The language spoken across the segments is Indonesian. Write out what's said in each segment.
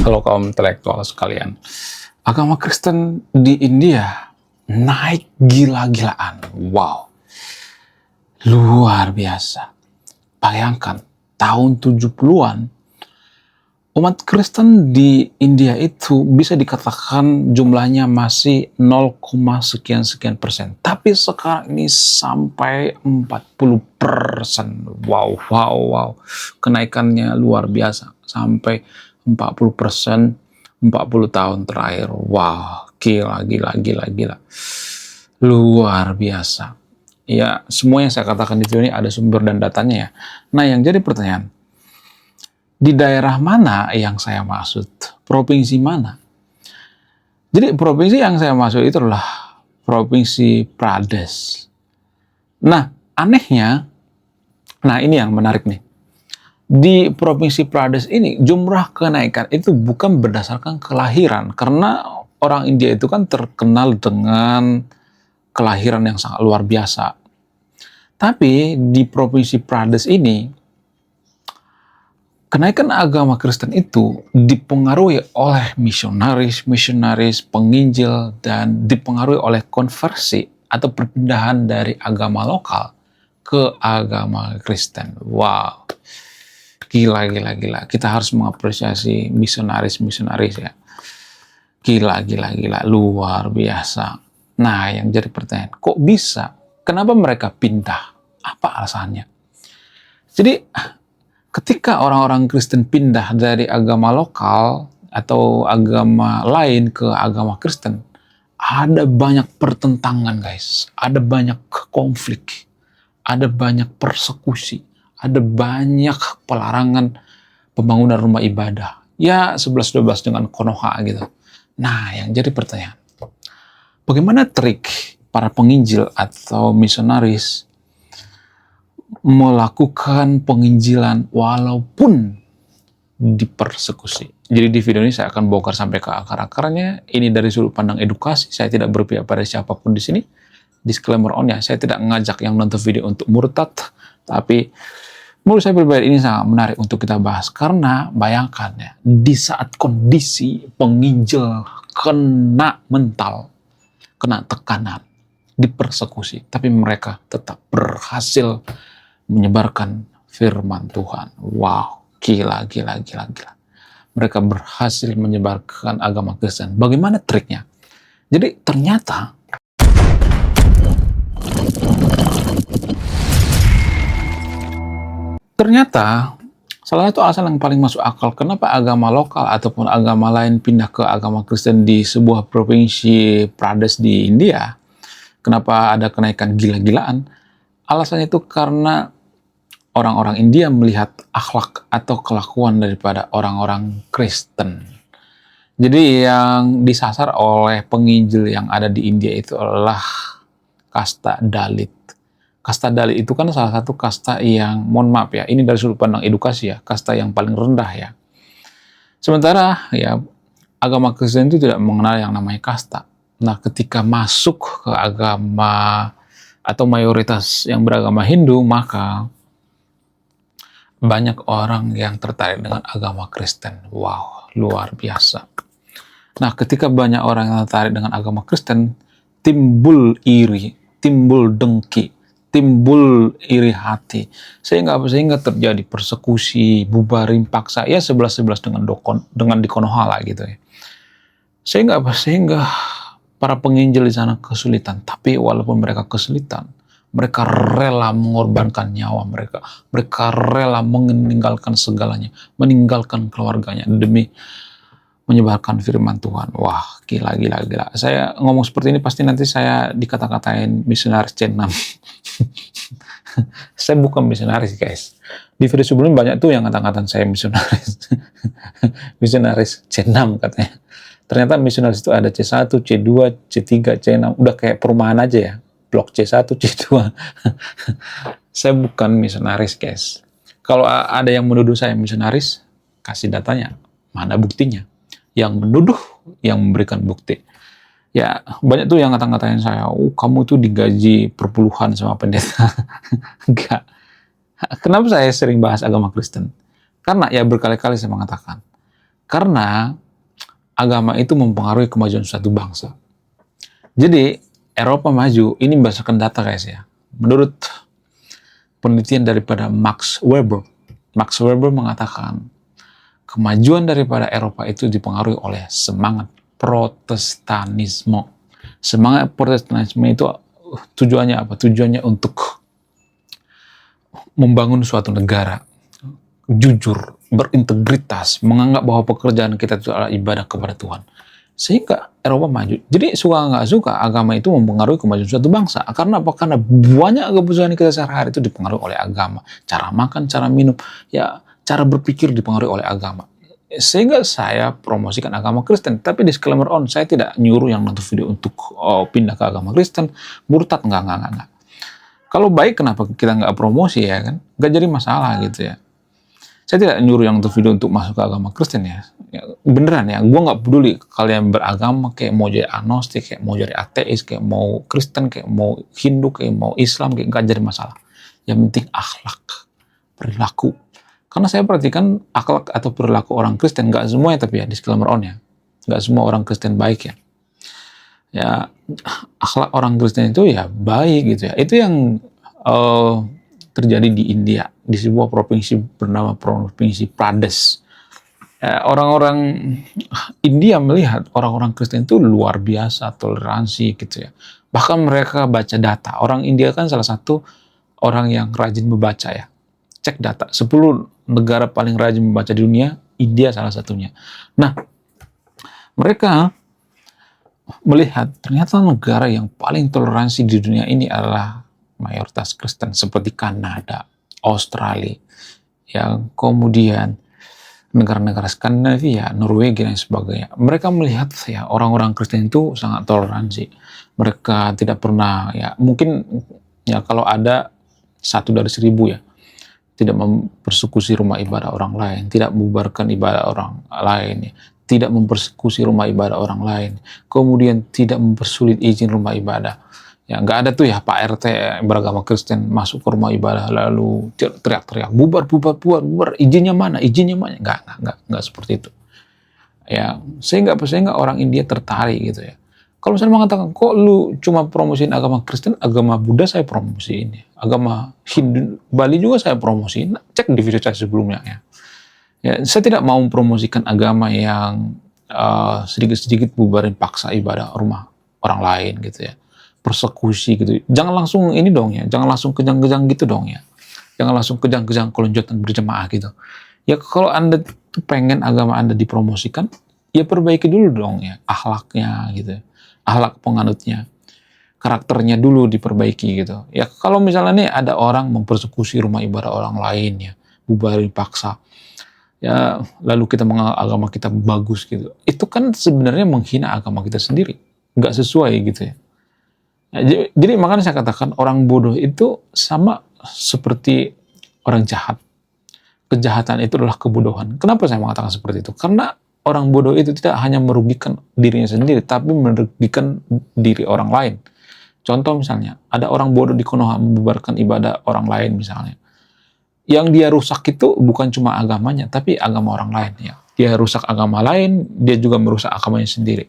Halo kaum intelektual sekalian. Agama Kristen di India naik gila-gilaan. Wow. Luar biasa. Bayangkan, tahun 70-an, umat Kristen di India itu bisa dikatakan jumlahnya masih 0, sekian persen. Tapi sekarang ini sampai 40%. Wow. Kenaikannya luar biasa. Sampai 40%, 40 tahun terakhir. Wow, gila. Luar biasa. Ya, semua yang saya katakan di video ini ada sumber dan datanya ya. Nah, yang jadi pertanyaan, di daerah mana yang saya maksud? Provinsi mana? Jadi provinsi yang saya maksud itu adalah Provinsi Pradesh. Nah, anehnya, ini yang menarik nih. Di Provinsi Pradesh ini jumlah kenaikan itu bukan berdasarkan kelahiran, karena orang India itu kan terkenal dengan kelahiran yang sangat luar biasa. Tapi di Provinsi Pradesh ini kenaikan agama Kristen itu dipengaruhi oleh misionaris, penginjil, dan dipengaruhi oleh konversi atau perpindahan dari agama lokal ke agama Kristen. Wow. Gila. Kita harus mengapresiasi misionaris ya. Gila. Luar biasa. Nah, yang jadi pertanyaan, kok bisa? Kenapa mereka pindah? Apa alasannya? Jadi, ketika orang-orang Kristen pindah dari agama lokal atau agama lain ke agama Kristen, ada banyak pertentangan, guys. Ada banyak konflik. Ada banyak persekusi. Ada banyak pelarangan pembangunan rumah ibadah. Ya, 11-12 dengan Konoha gitu. Nah, yang jadi pertanyaan, bagaimana trik para penginjil atau misionaris melakukan penginjilan walaupun dipersekusi? Jadi di video ini saya akan bongkar sampai ke akar-akarnya. Ini dari sudut pandang edukasi. Saya tidak berpihak pada siapapun di sini. Disclaimer on ya, saya tidak ngajak yang nonton video untuk murtad, tapi menurut saya pribadi ini sangat menarik untuk kita bahas, karena bayangkan ya, di saat kondisi penginjil kena mental, kena tekanan, dipersekusi, tapi mereka tetap berhasil menyebarkan firman Tuhan. Wow, gila. Mereka berhasil menyebarkan agama Kristen. Bagaimana triknya? Jadi ternyata salah satu alasan yang paling masuk akal kenapa agama lokal ataupun agama lain pindah ke agama Kristen di sebuah provinsi Pradesh di India, kenapa ada kenaikan gila-gilaan, alasannya itu karena orang-orang India melihat akhlak atau kelakuan daripada orang-orang Kristen. Jadi yang disasar oleh penginjil yang ada di India itu adalah kasta Dalit. Kasta Dalit itu kan salah satu kasta yang, mohon maaf ya, ini dari sudut pandang edukasi ya, kasta yang paling rendah ya. Sementara ya, agama Kristen itu tidak mengenal yang namanya kasta. Nah, ketika masuk ke agama atau mayoritas yang beragama Hindu, maka banyak orang yang tertarik dengan agama Kristen. Wow, luar biasa. Nah, ketika banyak orang yang tertarik dengan agama Kristen, timbul iri, timbul dengki, timbul iri hati, sehingga terjadi persekusi, bubarin paksa, ya 11-11 dengan di Konoha gitu ya. Sehingga para penginjil di sana kesulitan, tapi walaupun mereka kesulitan, mereka rela mengorbankan nyawa mereka rela meninggalkan segalanya, meninggalkan keluarganya demi menyebarkan firman Tuhan. Wah, gila. Saya ngomong seperti ini pasti nanti saya dikata-katain misionaris C6. Saya bukan misionaris, guys. Di video sebelumnya banyak tuh yang kata-kataan saya misionaris. Misionaris C6 katanya. Ternyata misionaris itu ada C1, C2, C3, C6. Udah kayak perumahan aja ya. Blok C1, C2. Saya bukan misionaris, guys. Kalau ada yang menuduh saya misionaris, kasih datanya. Mana buktinya? Yang menuduh, yang memberikan bukti. Ya, banyak tuh yang ngata-ngatain saya, kamu tuh digaji perpuluhan sama pendeta. Enggak. Kenapa saya sering bahas agama Kristen? Karena ya berkali-kali saya mengatakan, Karena agama itu mempengaruhi kemajuan suatu bangsa. Jadi Eropa maju ini berdasarkan data guys ya. Menurut penelitian daripada Max Weber mengatakan kemajuan daripada Eropa itu dipengaruhi oleh semangat Protestanisme. Semangat Protestanisme itu tujuannya apa? Tujuannya untuk membangun suatu negara jujur, berintegritas, menganggap bahwa pekerjaan kita itu adalah ibadah kepada Tuhan. Sehingga Eropa maju. Jadi suka nggak suka, agama itu mempengaruhi kemajuan suatu bangsa. Karena apa? Karena banyak kebutuhan kita sehari-hari itu dipengaruhi oleh agama. Cara makan, cara minum, ya cara berpikir dipengaruhi oleh agama. Sehingga saya promosikan agama Kristen. Tapi disclaimer on, saya tidak nyuruh yang nonton video untuk pindah ke agama Kristen. Murtad, enggak. Kalau baik, kenapa kita nggak promosi ya kan? Nggak jadi masalah gitu ya. Saya tidak nyuruh yang nonton video untuk masuk ke agama Kristen ya. Beneran ya, gue nggak peduli kalian beragama, kayak mau jadi agnostik, kayak mau jadi ateis, kayak mau Kristen, kayak mau Hindu, kayak mau Islam, kayak nggak jadi masalah. Yang penting akhlak, perilaku. Karena saya perhatikan akhlak atau perilaku orang Kristen, nggak semuanya tapi ya, disclaimer on ya, nggak semua orang Kristen baik ya. Ya, akhlak orang Kristen itu ya baik gitu ya. Itu yang terjadi di India, di sebuah provinsi bernama Provinsi Pradesh. Orang-orang India melihat orang-orang Kristen itu luar biasa, toleransi gitu ya. Bahkan mereka baca data. Orang India kan salah satu orang yang rajin membaca ya. Cek data, 10 negara paling rajin membaca di dunia, India salah satunya. Nah, mereka melihat ternyata negara yang paling toleransi di dunia ini adalah mayoritas Kristen, seperti Kanada, Australia, yang kemudian negara-negara Skandinavia, Norwegia dan sebagainya. Mereka melihat ya orang-orang Kristen itu sangat toleransi. Mereka tidak pernah ya, mungkin ya kalau ada 1 dari 1000 ya, tidak mempersekusi rumah ibadah orang lain, tidak membubarkan ibadah orang lain, ya, tidak mempersekusi rumah ibadah orang lain, kemudian tidak mempersulit izin rumah ibadah. Ya, nggak ada tuh ya Pak RT beragama Kristen masuk ke rumah ibadah lalu teriak-teriak bubar, izinnya mana, nggak seperti itu. Ya, sehingga orang India tertarik gitu ya. Kalau saya mengatakan, kok lu cuma promosiin agama Kristen, agama Buddha saya promosiin, agama Hindu Bali juga saya promosiin, cek di video saya sebelumnya ya. Ya, saya tidak mau mempromosikan agama yang sedikit-sedikit bubarin paksa ibadah rumah orang lain gitu ya, persekusi gitu. Jangan langsung ini dong ya, jangan langsung kejang-kejang gitu dong ya, jangan langsung kejang-kejang kelonjotan berjemaah gitu. Ya kalau Anda tuh pengen agama Anda dipromosikan, ya perbaiki dulu dong ya akhlaknya gitu, akhlak penganutnya, karakternya dulu diperbaiki gitu. Ya kalau misalnya nih ada orang mempersekusi rumah ibadah orang lain ya, bubarin paksa, ya lalu kita menganggap agama kita bagus gitu, itu kan sebenarnya menghina agama kita sendiri, nggak sesuai gitu ya. Jadi makanya saya katakan orang bodoh itu sama seperti orang jahat. Kejahatan itu adalah kebodohan. Kenapa saya mengatakan seperti itu? Karena orang bodoh itu tidak hanya merugikan dirinya sendiri, tapi merugikan diri orang lain. Contoh misalnya, ada orang bodoh di Konoha membubarkan ibadah orang lain misalnya. Yang dia rusak itu bukan cuma agamanya, tapi agama orang lain. Ya. Dia rusak agama lain, dia juga merusak agamanya sendiri.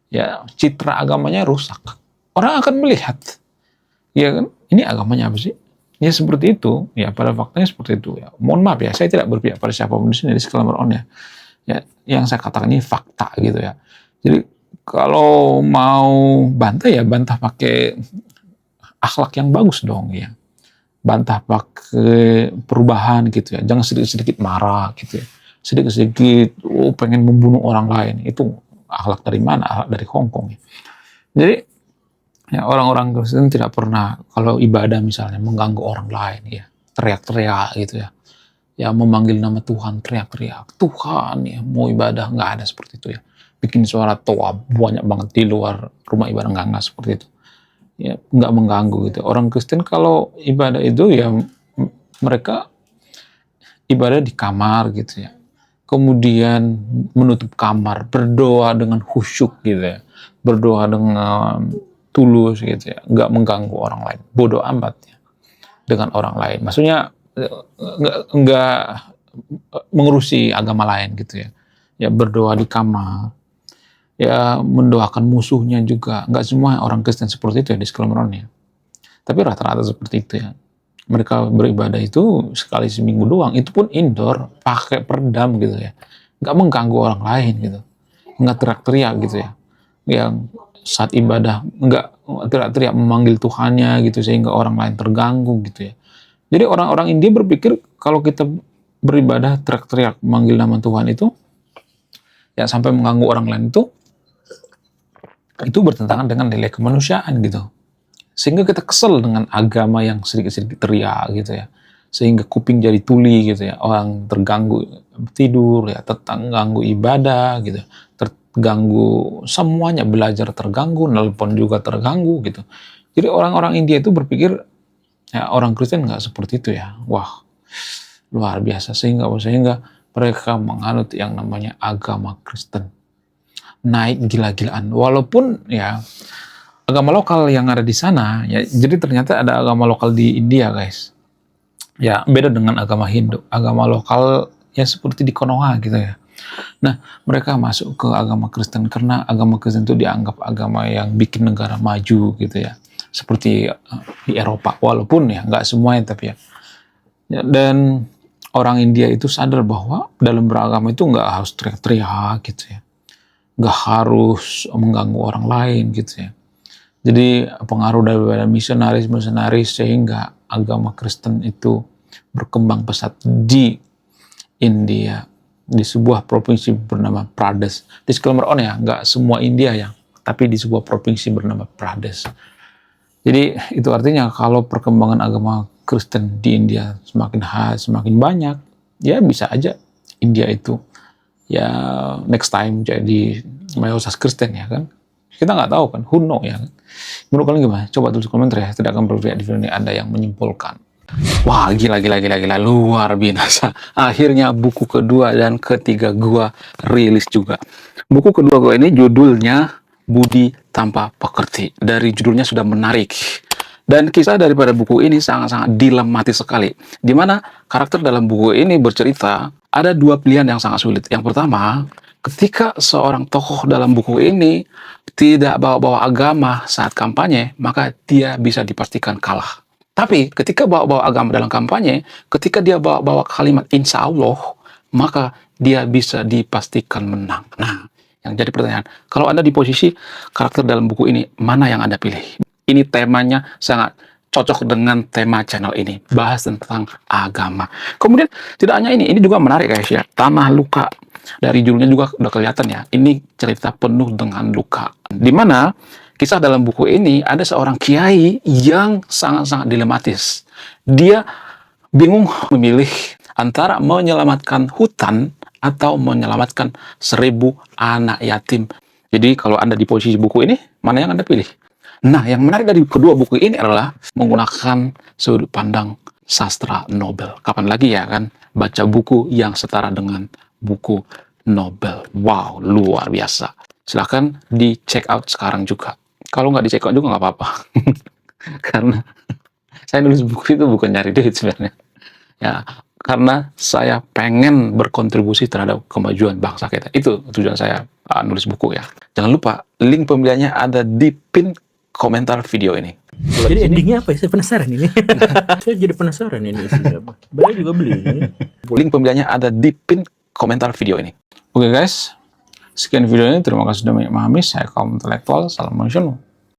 Ya, citra agamanya rusak. Orang akan melihat, ya kan, ini agamanya apa sih? Ya seperti itu, ya pada faktanya seperti itu. Ya. Mohon maaf ya, saya tidak berpihak pada siapapun di sini, disclaimer on ya. Ya, yang saya katakan ini fakta gitu ya. Jadi kalau mau bantah ya bantah pakai akhlak yang bagus dong ya. Bantah pakai perubahan gitu ya. Jangan sedikit-sedikit marah gitu ya. Sedikit-sedikit pengen membunuh orang lain. Itu akhlak dari mana? Akhlak dari Hongkong ya. Jadi ya orang-orang Kristen tidak pernah kalau ibadah misalnya mengganggu orang lain ya, teriak-teriak gitu ya. Ya memanggil nama Tuhan, teriak-teriak Tuhan ya, mau ibadah, nggak ada seperti itu ya. Bikin suara toa banyak banget di luar rumah ibadah, nggak seperti itu ya, nggak mengganggu gitu. Orang Kristen kalau ibadah itu ya mereka ibadah di kamar gitu ya, kemudian menutup kamar, berdoa dengan khusyuk gitu ya, berdoa dengan tulus gitu ya, nggak mengganggu orang lain, bodoh amat ya dengan orang lain, maksudnya nggak mengurusi agama lain gitu ya. ya berdoa di kamar, ya mendoakan musuhnya juga. Nggak semua orang Kristen seperti itu ya di Sklemeron ya. Tapi rata-rata seperti itu ya. Mereka beribadah itu sekali seminggu doang, itu pun indoor, pakai peredam gitu ya. Nggak mengganggu orang lain gitu. Nggak teriak-teriak gitu ya. Yang saat ibadah nggak teriak-teriak memanggil Tuhannya gitu sehingga orang lain terganggu gitu ya. Jadi orang-orang India berpikir kalau kita beribadah teriak-teriak memanggil nama Tuhan itu yang sampai mengganggu orang lain itu bertentangan dengan nilai kemanusiaan gitu. Sehingga kita kesel dengan agama yang sedikit-sedikit teriak gitu ya. Sehingga kuping jadi tuli gitu ya. Orang terganggu tidur ya, terganggu ibadah gitu. Terganggu semuanya, belajar terganggu, nelpon juga terganggu gitu. Jadi orang-orang India itu berpikir ya orang Kristen nggak seperti itu ya. Wah, luar biasa sehingga mereka menganut yang namanya agama Kristen. Naik gila-gilaan. Walaupun ya agama lokal yang ada di sana, ya jadi ternyata ada agama lokal di India guys. Ya beda dengan agama Hindu. Agama lokal ya seperti di Konoha gitu ya. Nah mereka masuk ke agama Kristen karena agama Kristen itu dianggap agama yang bikin negara maju gitu ya. Seperti di Eropa, walaupun ya nggak semuanya tapi ya. Dan orang India itu sadar bahwa dalam beragama itu nggak harus teriak-teriak gitu ya. Nggak harus mengganggu orang lain gitu ya. Jadi pengaruh dari misionaris sehingga agama Kristen itu berkembang pesat di India, di sebuah provinsi bernama Pradesh. Disclaimer ya, nggak semua India ya, tapi di sebuah provinsi bernama Pradesh. Jadi itu artinya kalau perkembangan agama Kristen di India semakin banyak, ya bisa aja India itu ya next time jadi mayoritas Kristen ya kan. Kita nggak tahu kan, who know ya kan. Menurut kalian gimana? Coba tulis komentar ya, tidak akan berpihak di video ini Anda yang menyimpulkan. Wah, gila, luar biasa. Akhirnya buku kedua dan ketiga gua rilis juga. Buku kedua gua ini judulnya Budi Tanpa Pekerti. Dari judulnya sudah menarik. Dan kisah daripada buku ini sangat-sangat dilematis sekali. Di mana karakter dalam buku ini bercerita, ada dua pilihan yang sangat sulit. Yang pertama, ketika seorang tokoh dalam buku ini tidak bawa-bawa agama saat kampanye, maka dia bisa dipastikan kalah. Tapi ketika bawa-bawa agama dalam kampanye, ketika dia bawa-bawa kalimat insya Allah, maka dia bisa dipastikan menang. Nah, yang jadi pertanyaan, kalau Anda di posisi karakter dalam buku ini, mana yang Anda pilih? Ini temanya sangat cocok dengan tema channel ini, bahas tentang agama. Kemudian tidak hanya ini juga menarik guys ya, Tanah Luka. Dari judulnya juga udah kelihatan ya, ini cerita penuh dengan luka. Dimana kisah dalam buku ini ada seorang kiai yang sangat-sangat dilematis. Dia bingung memilih antara menyelamatkan hutan atau menyelamatkan 1000 anak yatim. Jadi kalau Anda di posisi buku ini, mana yang Anda pilih? Nah, yang menarik dari kedua buku ini adalah menggunakan sudut pandang sastra Nobel. Kapan lagi ya kan baca buku yang setara dengan buku Nobel. Wow, luar biasa. Silahkan di check out sekarang juga. Kalau nggak di check out juga nggak apa-apa. Karena saya nulis buku itu bukan nyari duit sebenarnya. Ya, karena saya pengen berkontribusi terhadap kemajuan bangsa kita. Itu tujuan saya nulis buku ya. Jangan lupa, link pembeliannya ada di pin komentar video ini. Jadi endingnya apa ya? Saya penasaran ini. Saya jadi penasaran ini isinya apa. Beli juga beli. Link pembeliannya ada di pin komentar video ini. Oke guys, sekian video ini. Terima kasih sudah memahami. Saya kaum intelektual. Salam manusia.